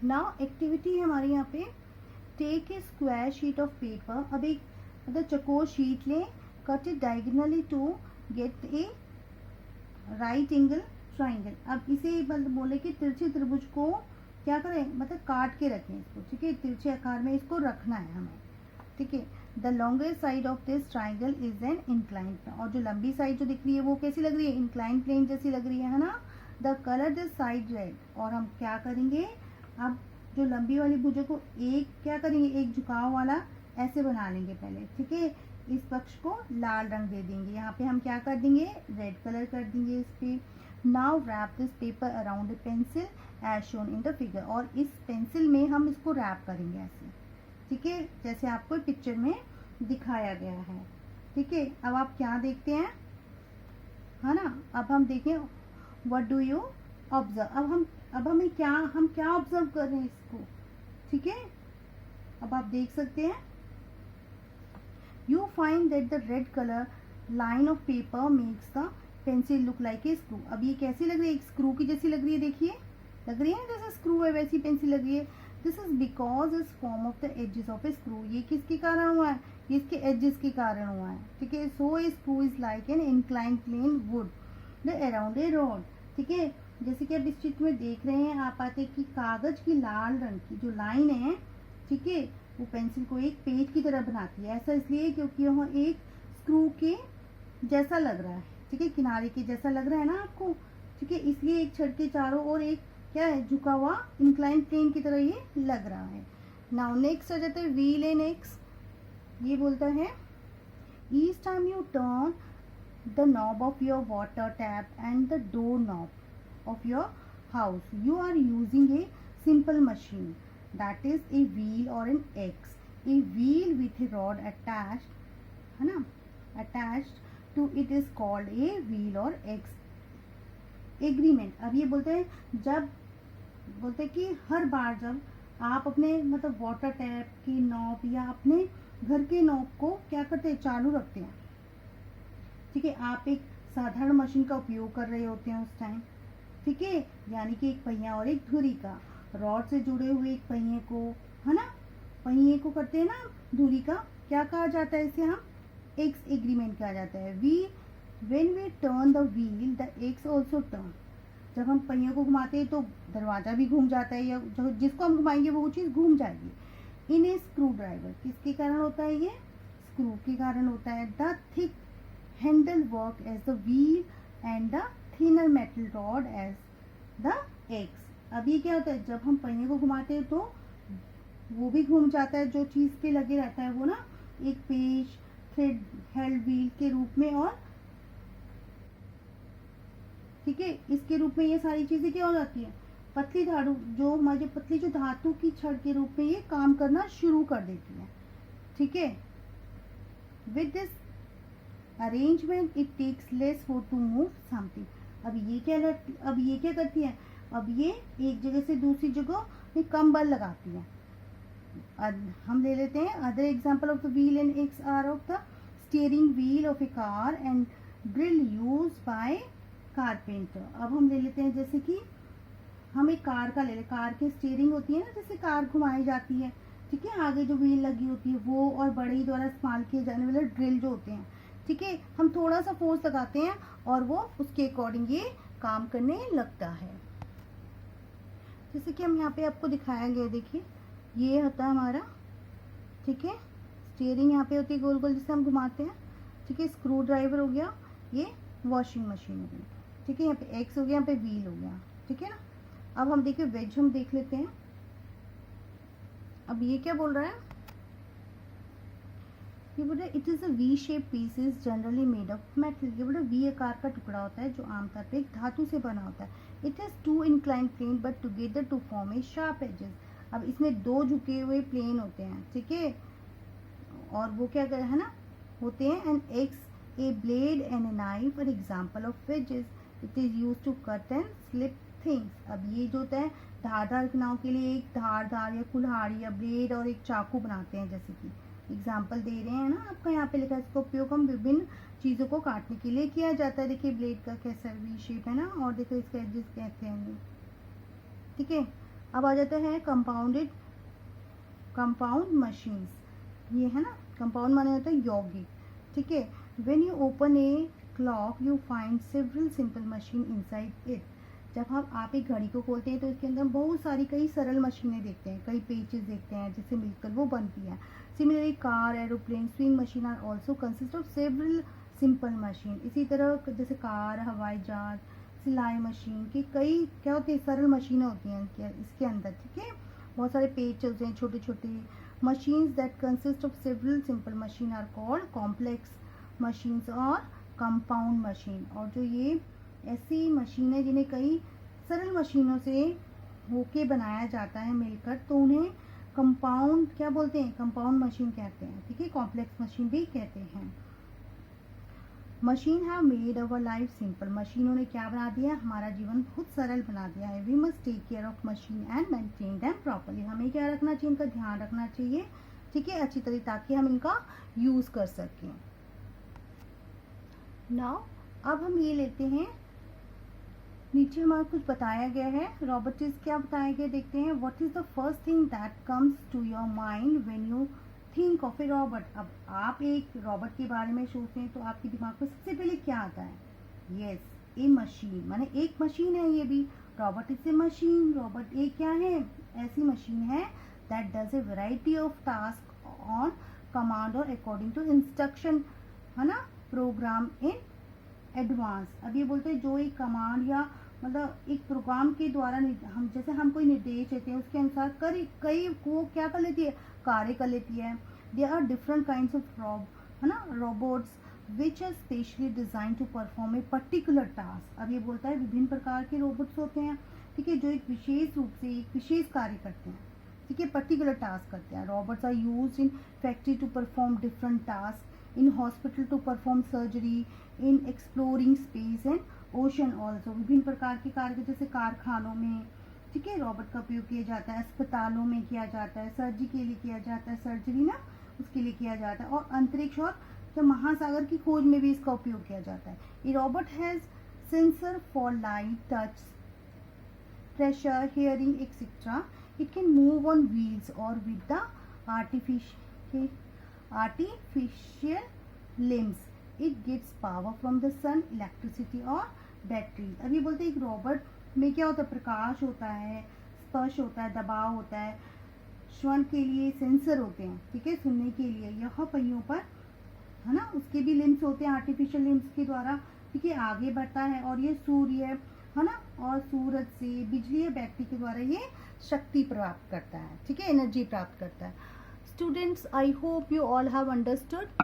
Now activity है हमारे यहाँ पे, take a square sheet of paper. अब एक मतलब चकोर शीट लें, cut it diagonally to get a right angle triangle. अब इसे मतलब बोले कि तिरछे त्रिभुज को क्या करें, मतलब काट के रखें इसको, ठीक है, तिरछे आकार में इसको रखना है हमें, ठीक है। The longest side of this triangle is an inclined plane, और जो लंबी साइड जो दिख रही है वो कैसी लग रही है, इंक्लाइंड प्लेन जैसी लग रही है ना। The colour this side red, और हम क्या करेंगे, अब जो लंबी वाली भुजा को एक क्या करेंगे, एक झुकाव वाला ऐसे बना लेंगे पहले, ठीक है। इस पक्ष को लाल रंग दे देंगे, यहाँ पे हम क्या कर देंगे, रेड कलर कर देंगे इस पे। Now wrap this paper around a pencil as shown in the figure, और इस पेंसिल में हम इसको रैप करेंगे ऐसे, ठीक है, जैसे आपको पिक्चर में दिखाया गया है, ठीक है। अब आप क्या देखते हैं, है ना, अब हम देखें व्हाट डू यू ऑब्जर्व। अब हम क्या ऑब्जर्व कर रहे हैं इसको, ठीक है। अब आप देख सकते हैं, you find that the red colour line of paper makes the pencil look like a screw. अब ये कैसी लग रही है, एक स्क्रू की जैसी लग रही है, देखिए लग रही है जैसे स्क्रू है वैसी पेंसिल लग रही है। This is because is form of the edges of a screw, ये किसके कारण हुआ है, ये इसके एजेस के कारण हुआ है, ठीक है। So a screw is like an inclined plane would the around a rod, ठीक है। जैसे कि आप इस चित्र में देख रहे हैं, आप आते कि कागज की लाल रंग की जो लाइन है, ठीक है, वो पेंसिल को एक पेज की तरह बनाती है। ऐसा इसलिए क्योंकि वह एक स्क्रू के जैसा लग रहा है, ठीक है, किनारे के जैसा लग रहा है ना आपको, ठीक है, इसलिए एक छड़ के चारों ओर एक क्या है, झुका हुआ इंक्लाइन प्लेन की तरह ये लग रहा है। नाउ नेक्स्ट आ जाता है व्हील एंड एक्स। ये बोलता है each time you turn the knob of your water tap and the door knob of your house you are using a simple machine that is a wheel और an axle. A wheel with a rod attached, है ना, attached to it is called a wheel और axle एग्रीमेंट। अब ये बोलते हैं जब बोलते हैं कि हर बार जब आप अपने मतलब वाटर टैप की नॉब या अपने घर के नॉब को क्या करते हैं, चालू रखते हैं, ठीक है, आप एक साधारण मशीन का उपयोग कर रहे होते हैं उस टाइम, ठीक है, यानी कि एक पहिया और एक धुरी का, रॉड से जुड़े हुए एक पहिए को, है ना, पहिए को करते हैं ना धुरी का, क्या कहा जाता है इसे, हम एक्स एग्रीमेंट कहा जाता है। When we turn the wheel the axle also turn, जब हम पहियों को घुमाते हैं तो दरवाजा भी घूम जाता है, या जिसको हम घुमाएंगे वो चीज़ घूम जाएगी। इन ए स्क्रू ड्राइवर, किसके कारण होता है, ये स्क्रू के कारण होता है। The thick handle work as the wheel and the thinner metal rod as the axle. अब ये क्या होता है, जब हम पहिए को घुमाते हैं तो वो भी घूम जाता है, जो चीज़ पे लगे रहता है वो ना, एक पेच थ्रेड हेल्ड व्हील के रूप में, और ठीक है, इसके रूप में ये सारी चीजें क्या हो जाती है, पतली धातु जो हमारी पतली जो धातु की छड़ के रूप में ये काम करना शुरू कर देती है, ठीक है। With this arrangement it takes less force to move something. अब ये क्या करती है, अब ये एक जगह से दूसरी जगह में कम बल लगाती है। हम ले लेते हैं other example of the wheel and axle are of the steering wheel of a car and drill use by carpenter. अब हम ले लेते हैं जैसे कि हम एक कार का ले लें, कार की स्टीयरिंग होती है ना, जैसे कार घुमाई जाती है, ठीक है, आगे जो व्हील लगी होती है वो, और बड़े ही द्वारा इस्तेमाल किए जाने वाले ड्रिल जो होते हैं, ठीक है, हम थोड़ा सा फोर्स लगाते हैं और वो उसके अकॉर्डिंग ये काम करने लगता है। जैसे कि हम यहाँ पे आपको दिखाया गया, देखिए ये होता है हमारा, ठीक है, स्टीयरिंग यहाँ पे होती है गोल गोल जिसे हम घुमाते हैं, ठीक है, स्क्रू ड्राइवर हो गया, ये वॉशिंग मशीन हो गई, ठीक है, यहाँ पे एक्स हो गया, यहाँ पे व्हील हो गया, ठीक है ना। अब हम देखिए वेज हम देख लेते हैं। अब ये क्या बोल रहा है, ये बोल रहा है it is a V shape pieces generally made of metal. ये बोल रहा है वी आकार का टुकड़ा होता है जो आमतौर पे एक धातु से बना होता है। It has two inclined plane but together to form a sharp edges. अब इसमें दो झुके हुए प्लेन होते हैं, ठीक है, और वो क्या कर है ना होते हैं, and axe a blade and a knife are example of wedges. It is use to cut and slip things. अब ये जो होता है धारदार किनारों के लिए एक धारदार या कुल्हाड़ी या ब्लेड और एक चाकू बनाते हैं, जैसे कि एग्जाम्पल दे रहे हैं ना आपका यहाँ पे लिखा है। इसका उपयोग हम विभिन्न चीज़ों को काटने के लिए किया जाता है। देखिए ब्लेड का कैसा वी शेप है ना, और देखो इसका एजेस कहते हैं, ठीक है। अब आ जाता है कंपाउंड मशीन्स, ये है ना, कंपाउंड माने होता है यौगिक, ठीक है। When you open a clock you find several simple machine inside it. जब आप एक घड़ी को खोलते हैं तो इसके अंदर बहुत सारी कई सरल मशीनें देखते हैं, कई पेचेस देखते हैं जिससे मिलकर वो बनती है। Similarly car, aeroplane, swing machine are also consist of several simple machine. इसी तरह जैसे कार, हवाई जहाज, सिलाई मशीन की कई क्या होती है, सरल मशीनें होती हैं इसके अंदर, ठीक है। बहुत सारे पेच होते हैं छोटे छोटे। Machines that consist of several simple machine are called complex machines और कंपाउंड मशीन। और जो ये ऐसी मशीनें जिन्हें कई सरल मशीनों से होके बनाया जाता है मिलकर, तो उन्हें कंपाउंड क्या बोलते हैं, कंपाउंड मशीन कहते हैं, ठीक है। कॉम्प्लेक्स मशीन भी कहते हैं। Machine have made our life simple. मशीनों ने क्या बना दिया, हमारा जीवन बहुत सरल बना दिया है। We must take care of machine and maintain them properly. हमें क्या रखना चाहिए, इनका ध्यान रखना चाहिए, ठीक है, अच्छी तरह, ताकि हम इनका यूज कर सकें। नाउ अब हम ये लेते हैं, नीचे हमारा कुछ बताया गया है, रोबोटिक्स क्या बताया गया, देखते हैं। What is the first thing that comes to your mind when you think of a robot. अब आप एक रॉबोट के बारे में सोचते हैं तो आपके दिमाग में सबसे पहले क्या आता है, यस, ए मशीन, माने एक मशीन है ये भी, robot is a machine. Robot एक क्या है, ऐसी मशीन है that does a variety of task on command और अकॉर्डिंग टू इंस्ट्रक्शन, है ना, प्रोग्राम इन एडवांस। अब ये बोलते हैं जो एक कमांड या मतलब एक प्रोग्राम के द्वारा हम जैसे हम कोई निर्देश देते हैं उसके अनुसार कई वो क्या कर लेती है, कार्य कर लेती है। They are different kinds of है ना, robots which are specially design to perform a particular task. अब ये बोलता है विभिन्न प्रकार के रोबोट्स होते हैं, ठीक है, जो एक विशेष रूप से एक विशेष कार्य करते हैं, ठीक है, पर्टिकुलर टास्क करते हैं। Robots are used in factory to perform different task, in hospital to perform surgery, in exploring space and ocean also। विभिन्न प्रकार के कार्य जैसे कारखानों में, ठीक है, रोबोट का उपयोग किया जाता है, अस्पतालों में किया जाता है, सर्जरी के लिए किया जाता है, सर्जरी ना उसके लिए किया जाता है, और अंतरिक्ष और जब महासागर की खोज में भी इसका उपयोग किया जाता है। ये robot has sensor for light, touch, pressure, hearing etc. It can move on wheels or with the artificial limbs. It gets power from the sun, electricity और बैटरी। अभी बोलते हैं एक रोबोट में क्या होता है, प्रकाश होता है, स्पर्श होता है, दबाव होता है, श्रवण के लिए सेंसर होते हैं, ठीक है, सुनने के लिए यह पहियों पर, है ना, उसके भी लिम्स होते हैं आर्टिफिशियल लिम्स के द्वारा, ठीक है, आगे बढ़ता है। और ये सूर्य, है ना, और सूरज से बिजली या बैटरी के द्वारा ये शक्ति प्राप्त करता है, ठीक है, एनर्जी प्राप्त करता है। Students, I hope you all have understood.